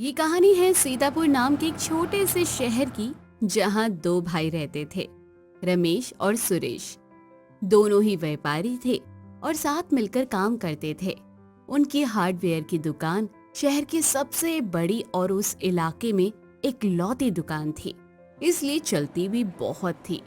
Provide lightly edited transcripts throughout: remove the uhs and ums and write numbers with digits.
ये कहानी है सीतापुर नाम के एक छोटे से शहर की, जहाँ दो भाई रहते थे, रमेश और सुरेश। दोनों ही व्यापारी थे और साथ मिलकर काम करते थे। उनकी हार्डवेयर की दुकान शहर की सबसे बड़ी और उस इलाके में एक लौती दुकान थी, इसलिए चलती भी बहुत थी।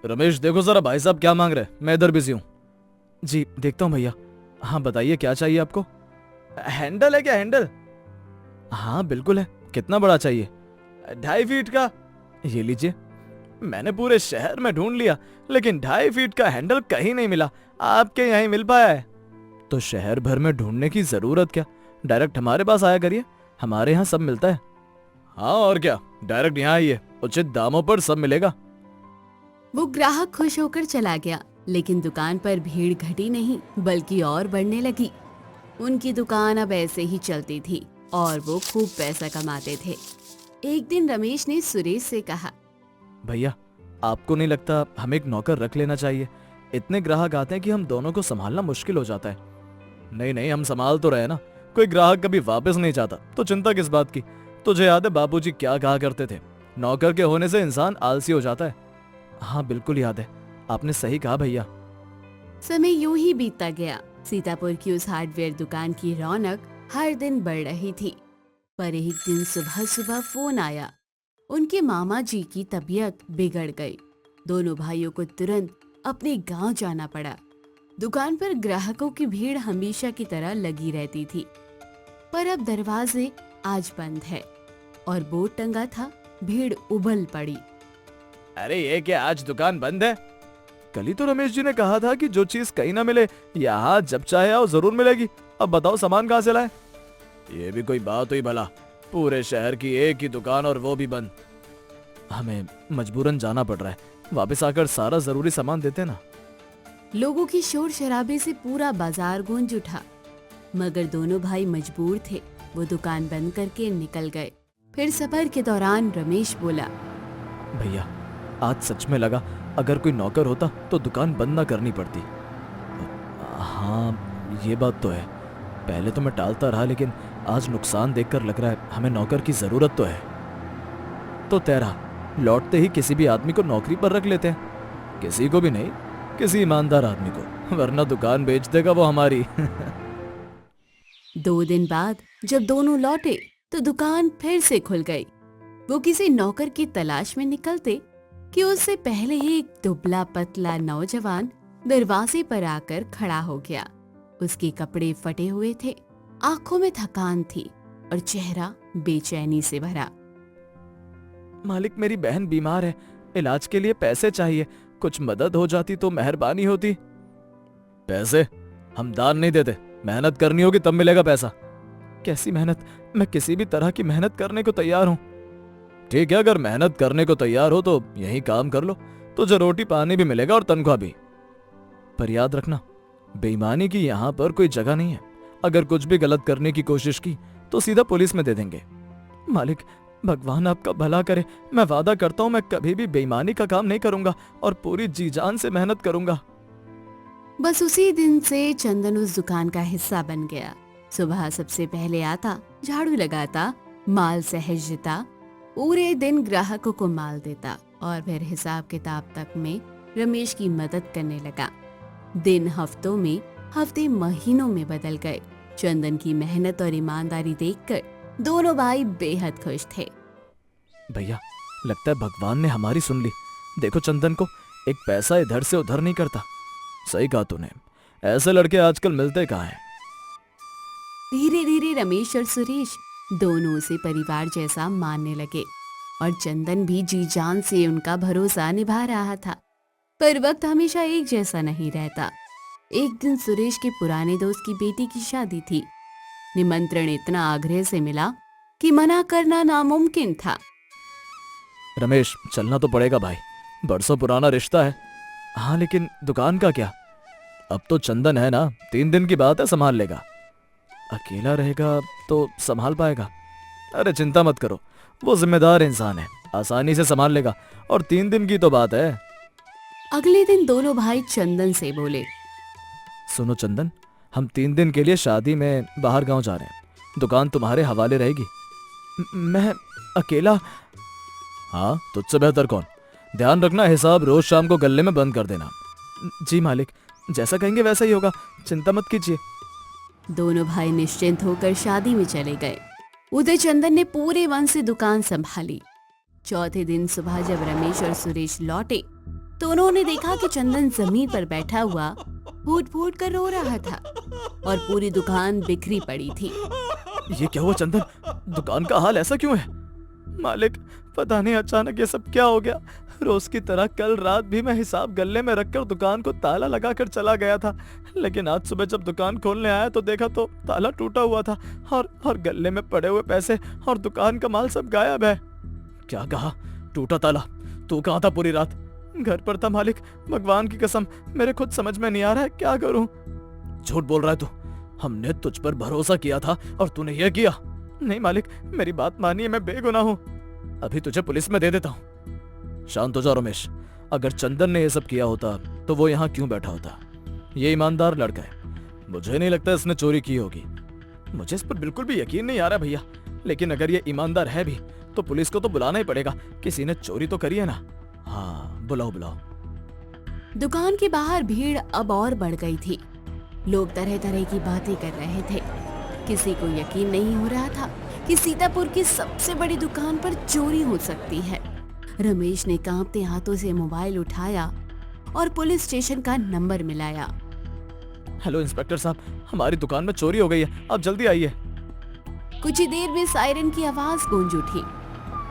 रमेश, देखो जरा भाई साहब क्या मांग रहे हैं। मैं इधर बिजी हूँ। जी देखता हूँ भैया। हाँ बताइए क्या चाहिए आपको। हैंडल है क्या? हैंडल? हाँ बिल्कुल है। कितना बड़ा चाहिए? 2.5 फीट का। ये लीजिए। मैंने पूरे शहर में ढूंढ लिया लेकिन 2.5 फीट का हैंडल कहीं नहीं मिला। आपके यहाँ ही मिल पाया है। तो शहर भर में ढूंढने की जरूरत क्या, डायरेक्ट हमारे पास आया करिए। हमारे यहाँ सब मिलता है। हाँ और क्या, डायरेक्ट यहाँ आइए, उचित दामों पर सब मिलेगा। वो ग्राहक खुश होकर चला गया, लेकिन दुकान पर भीड़ घटी नहीं बल्कि और बढ़ने लगी। उनकी दुकान अब ऐसे ही चलती थी और वो खूब पैसा कमाते थे। एक दिन रमेश ने सुरेश से कहा, भैया आपको नहीं लगता हमें एक नौकर रख लेना चाहिए? इतने ग्राहक आते हैं कि हम दोनों को संभालना मुश्किल हो जाता है। नहीं नहीं, हम संभाल तो रहे ना। कोई ग्राहक कभी वापस नहीं जाता तो चिंता किस बात की। तुझे याद है बापूजी क्या कहा करते थे, नौकर के होने से इंसान आलसी हो जाता है। हाँ बिल्कुल याद है, आपने सही कहा भैया। समय यूं ही बीतता गया। सीतापुर की उस हार्डवेयर दुकान की रौनक हर दिन बढ़ रही थी। पर एक दिन सुबह सुबह फोन आया। उनके मामा जी की तबीयत बिगड़ गई। दोनों भाइयों को तुरंत अपने गांव जाना पड़ा। दुकान पर ग्राहकों की भीड़ हमेशा की तरह लगी रहती थी, पर अब दरवाजे आज बंद है और बोर्ड टंगा था, भीड़ उबल पड़ी। अरे ये क्या, आज दुकान बंद है? कल ही तो रमेश जी ने कहा था कि जो चीज कहीं ना मिले यहाँ जब चाहे आओ जरूर मिलेगी। अब बताओ सामान कहाँ से लाए? ये भी कोई बात हुई भला, पूरे शहर की एक ही दुकान और वो भी बंद। हमें मजबूरन जाना पड़ रहा है, वापस आकर सारा जरूरी सामान देते ना। लोगों की शोर शराबे से पूरा बाजार गूंज उठा, मगर दोनों भाई मजबूर थे। वो दुकान बंद करके निकल गए। फिर सफर के दौरान रमेश बोला, भैया आज सच में लगा अगर कोई नौकर होता तो दुकान बंद ना करनी पड़ती। हाँ ये बात तो है, पहले तो मैं टालता रहा लेकिन आज नुकसान देखकर लग रहा है हमें नौकर की जरूरत तो है। तो तेरा लौटते ही किसी भी आदमी को नौकरी पर रख लेते हैं। किसी को भी नहीं, किसी ईमानदार आदमी को, वरना दुकान बेच देगा वो हमारी। 2 दिन बाद जब दोनों लौटे तो दुकान फिर से खुल गई। वो किसी नौकर की तलाश में निकलते कि उससे पहले ही एक दुबला पतला नौजवान दरवाजे पर आकर खड़ा हो गया। उसके कपड़े फटे हुए थे, आंखों में थकान थी और चेहरा बेचैनी से भरा। मालिक मेरी बहन बीमार है, इलाज के लिए पैसे चाहिए, कुछ मदद हो जाती तो मेहरबानी होती। पैसे? हम दान नहीं देते, मेहनत करनी होगी तब मिलेगा पैसा। कैसी मेहनत? मैं किसी भी तरह की मेहनत करने को तैयार हूँ। ठीक है, अगर मेहनत करने को तैयार हो तो यही काम कर लो, तुझे रोटी पानी भी मिलेगा और तनख्वाह भी। पर याद रखना, बेईमानी की यहाँ पर कोई जगह नहीं है। अगर कुछ भी गलत करने की कोशिश की तो सीधा पुलिस में दे देंगे। मालिक भगवान आपका भला करे, मैं वादा करता हूँ मैं कभी भी बेईमानी का काम नहीं करूंगा और पूरी जी जान से मेहनत करूंगा। बस उसी दिन से चंदन उस दुकान का हिस्सा बन गया। सुबह सबसे पहले आता, झाड़ू लगाता, माल सहेजता, पूरे दिन ग्राहकों को माल देता और फिर हिसाब किताब तक में रमेश की मदद करने लगा। दिन हफ्तों में, हफ्ते महीनों में बदल गए। चंदन की मेहनत और ईमानदारी देखकर दोनों भाई बेहद खुश थे। भैया लगता है भगवान ने हमारी सुन ली। देखो चंदन को एक पैसा इधर से उधर नहीं करता। सही कहा तूने, ऐसे लड़के आजकल मिलते कहाँ हैं। धीरे धीरे रमेश और सुरेश दोनों उसे परिवार जैसा मानने लगे और चंदन भी जी जान से उनका भरोसा निभा रहा था। पर वक्त हमेशा एक जैसा नहीं रहता। एक दिन सुरेश के पुराने दोस्त की बेटी की शादी थी। निमंत्रण इतना आग्रह से मिला कि मना करना नामुमकिन था। रमेश चलना तो पड़ेगा भाई, बरसों पुराना रिश्ता है। हाँ लेकिन दुकान का क्या? अब तो चंदन है ना, 3 दिन की बात है, संभाल लेगा। अकेला रहेगा तो संभाल पाएगा? अरे चिंता मत करो, वो जिम्मेदार इंसान है, आसानी से संभाल लेगा। और 3 दिन की तो बात है। अगले दिन दोनों भाई चंदन से बोले, सुनो चंदन, हम 3 दिन के लिए शादी में बाहर गांव जा रहे हैं, दुकान तुम्हारे हवाले रहेगी। मैं अकेला? हाँ, तुझसे बेहतर कौन? ध्यान रखना, हिसाब रोज शाम को गले में बंद कर देना। जी मालिक, जैसा कहेंगे वैसा ही होगा, चिंता मत कीजिए। दोनों भाई निश्चिंत होकर शादी में चले गए। उधर चंदन ने पूरे मन से दुकान संभाली। चौथे दिन सुबह जब रमेश और सुरेश लौटे तो उन्होंने देखा कि चंदन जमीन पर बैठा हुआ फूट फूट कर रो रहा था और पूरी दुकान बिखरी पड़ी थी। ये क्या हुआ चंदन? दुकान का हाल ऐसा क्यों है? मालिक, पता नहीं अचानक ये सब क्या हो गया। रोज की तरह कल रात भी मैं हिसाब गल्ले में रखकर दुकान को ताला लगाकर चला गया था, लेकिन आज सुबह जब दुकान खोलने आया तो देखा तो ताला टूटा हुआ था और गल्ले में पड़े हुए पैसे और दुकान का माल सब गायब है। क्या कहा? टूटा ताला? तू कहाँ था पूरी रात? घर पर था मालिक, भगवान की कसम मेरे खुद समझ में नहीं आ रहा है क्या करूं। झूठ बोल रहा है तू। हमने तुझ पर भरोसा किया था और तूने यह किया। नहीं मालिक, मेरी बात मानिए, मैं बेगुनाह हूं। अभी तुझे पुलिस में दे देता हूं। शांत हो जा रमेश, अगर चंदन ने यह सब किया होता तो वो यहाँ क्यों बैठा होता? ये ईमानदार लड़का है, मुझे नहीं लगता इसने चोरी की होगी। मुझे इस पर बिल्कुल भी यकीन नहीं आ रहा भैया, लेकिन अगर ये ईमानदार है भी तो पुलिस को तो बुलाना ही पड़ेगा। किसी ने चोरी तो करी है ना। हाँ, बुलाओ बुलाओ। दुकान के बाहर भीड़ अब और बढ़ गई थी। लोग तरह तरह की बातें कर रहे थे। किसी को यकीन नहीं हो रहा था कि सीतापुर की सबसे बड़ी दुकान पर चोरी हो सकती है। रमेश ने कांपते हाथों से मोबाइल उठाया और पुलिस स्टेशन का नंबर मिलाया। हेलो इंस्पेक्टर साहब, हमारी दुकान में चोरी हो गई है, आप जल्दी आइए। कुछ ही देर में सायरन की आवाज गूंज उठी।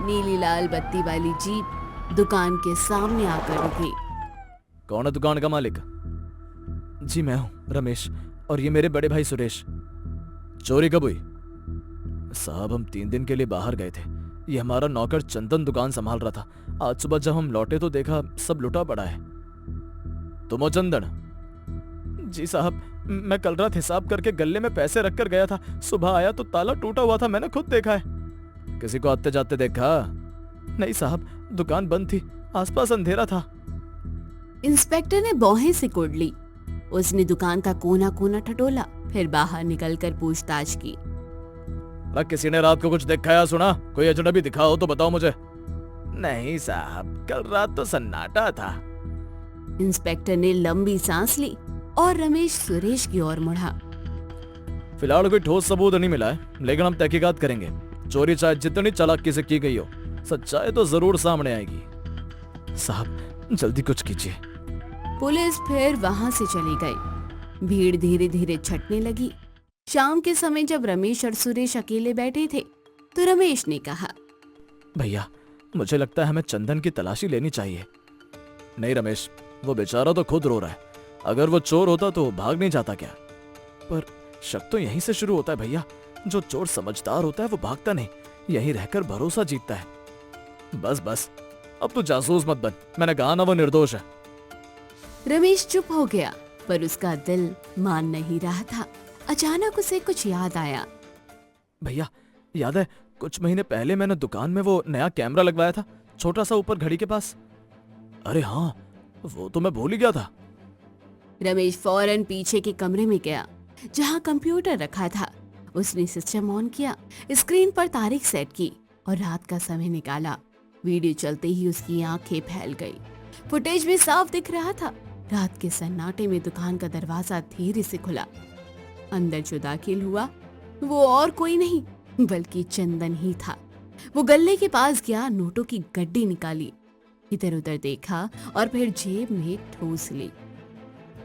नीली लाल बत्ती वाली जीप दुकान के सामने आकर रुकी। कौन है दुकान का मालिक? जी मैं हूँ रमेश, और ये मेरे बड़े भाई सुरेश। चोरी कब हुई? साहब, हम 3 दिन के लिए बाहर गए थे। ये हमारा नौकर चंदन दुकान संभाल रहा था। आज सुबह जब हम लौटे तो देखा सब लुटा पड़ा है। तुम हो चंदन? जी साहब, मैं कल रात हिसाब करके गल्ले में पैसे रखकर गया था। सुबह आया तो ताला टूटा हुआ था, मैंने खुद देखा है। किसी को आते जाते देखा? नहीं साहब, दुकान बंद थी, आसपास अंधेरा था। इंस्पेक्टर ने भौहें सिकुड़ ली। उसने दुकान का कोना कोना टटोला, फिर बाहर निकलकर पूछताछ की। किसी ने रात को कुछ देखा या सुना? कोई अजनबी दिखा हो तो बताओ मुझे। नहीं साहब, कल रात तो सन्नाटा था। इंस्पेक्टर ने लंबी सांस ली और रमेश सुरेश की ओर मुड़ा। फिलहाल कोई ठोस सबूत नहीं मिला है, लेकिन हम तहकीकात करेंगे। चोरी चाहे जितनी चालाकी से की गई हो, सच्चाई तो जरूर सामने आएगी। साहब, जल्दी कुछ कीजिए। पुलिस फिर वहां से चली गई। भीड़ धीरे धीरे छटने लगी। शाम के समय जब रमेश और सुरेश अकेले बैठे थे तो रमेश ने कहा, भैया, मुझे लगता है हमें चंदन की तलाशी लेनी चाहिए। नहीं रमेश, वो बेचारा तो खुद रो रहा है। अगर वो चोर होता तो भाग नहीं जाता क्या? पर शक तो यहीं से शुरू होता है भैया। जो चोर समझदार होता है वो भागता नहीं, यहीं रहकर भरोसा जीतता है। बस बस, अब तू जासूस मत बन। मैंने कहा ना वो निर्दोष है। रमेश चुप हो गया, पर उसका दिल मान नहीं रहा था। अचानक उसे कुछ याद आया। भैया, याद है कुछ महीने पहले मैंने दुकान में वो नया कैमरा लगवाया था, छोटा सा ऊपर घड़ी के पास। अरे हाँ, वो तो मैं भूल ही गया था। रमेश फौरन पीछे के कमरे में गया जहां कंप्यूटर रखा था। उसने सिस्टम ऑन किया, स्क्रीन पर तारीख सेट की और रात का समय निकाला। वीडियो चलते ही उसकी आंखें फैल गई। फुटेज में साफ दिख रहा था। रात के सन्नाटे में दुकान का दरवाजा धीरे से खुला। अंदर जो दाखिल हुआ वो और कोई नहीं बल्कि चंदन ही था। वो गल्ले के पास गया, नोटों की गड्डी निकाली, इधर उधर देखा और फिर जेब में ठूस ली।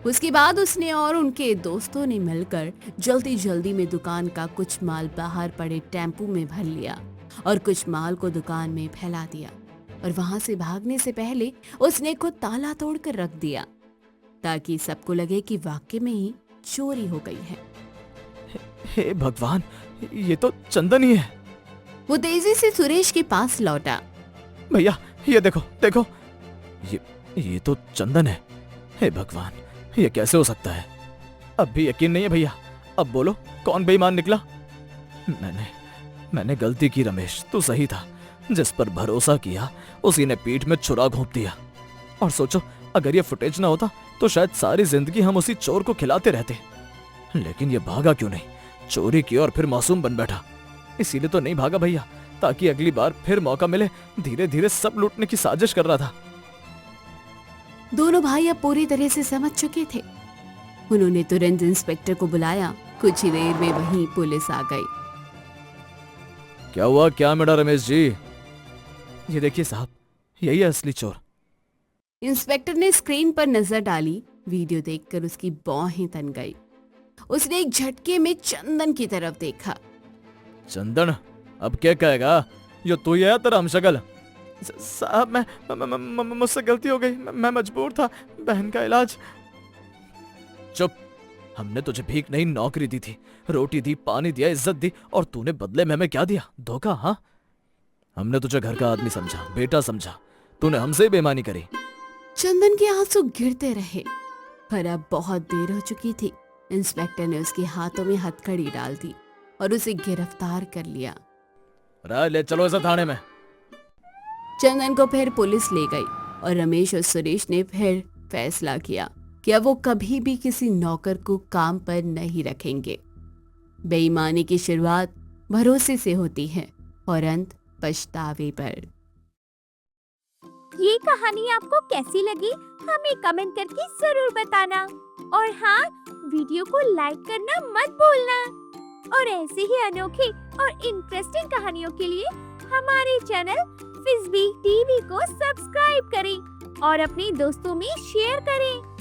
उसके बाद उसने और उनके दोस्तों ने मिलकर जल्दी जल्दी में दुकान का कुछ माल बाहर पड़े टेम्पू में भर लिया और कुछ माल को दुकान में फैला दिया। और वहां से भागने से पहले उसने खुद ताला तोड़कर रख दिया ताकि सबको लगे कि वाकई में ही चोरी हो गई है। हे भगवान, ये तो चंदन ही है। वो तेजी से सुरेश के पास लौटा। भैया, ये देखो देखो, ये तो चंदन है। हे भगवान, ये कैसे हो सकता है? अब भी यकीन नहीं है भैया। अब बोलो, कौन बेईमान निकला? मैंने गलती की रमेश, तू सही था। जिस पर भरोसा किया उसी ने पीठ में छुरा घोंप दिया। और सोचो, अगर ये फुटेज ना होता तो शायद सारी जिंदगी हम उसी चोर को खिलाते रहते। लेकिन ये भागा क्यों नहीं? चोरी की और फिर मासूम बन बैठा। इसीलिए तो नहीं भागा भैया, ताकि अगली बार फिर मौका मिले। धीरे धीरे सब लूटने की साजिश कर रहा था। दोनों भाई अब पूरी तरह से समझ चुके थे। उन्होंने तुरंत इंस्पेक्टर को बुलाया। कुछ ही देर में वहीं पुलिस आ गई। क्या हुआ, क्या मिला रमेश जी? ये देखिए साहब, यही है असली चोर। इंस्पेक्टर ने स्क्रीन पर नजर डाली। वीडियो देखकर उसकी भौहें तन गई। उसने एक झटके में चंदन की तरफ देखा। चंदन, अब क्या कहेगा? ये तू ही है तेरा हमशक्ल? साहब मैं मुझसे गलती हो गई। मैं मजबूर था। बहन का इलाज। चुप। हमने तुझे भीख नहीं नौकरी दी थी, रोटी दी, पानी दिया, इज्जत दी, और तूने बदले में हमें क्या दिया? धोखा। हाँ, हमने तुझे घर का आदमी समझा, बेटा समझा। तूने हमसे ही बेईमानी करी। चंदन के आंसू गिरते रहे, पर अब बहुत देर हो चुकी थी। इंस्पेक्टर ने उसके हाथों में हथकड़ी डाल दी और उसे गिरफ्तार कर लिया। ले चलो इसे थाने में। चंदन को फिर पुलिस ले गई और रमेश और सुरेश ने फिर फैसला किया कि अब वो कभी भी किसी नौकर को काम पर नहीं रखेंगे। बेईमानी की शुरुआत भरोसे से होती है और अंत पछतावे पर। ये कहानी आपको कैसी लगी हमें कमेंट करके जरूर बताना। और हाँ, वीडियो को लाइक करना मत भूलना। और ऐसे ही अनोखे और इंटरेस्टिंग कहानियों के लिए हमारे चैनल फिज़बी टीवी को सब्सक्राइब करें और अपने दोस्तों में शेयर करें।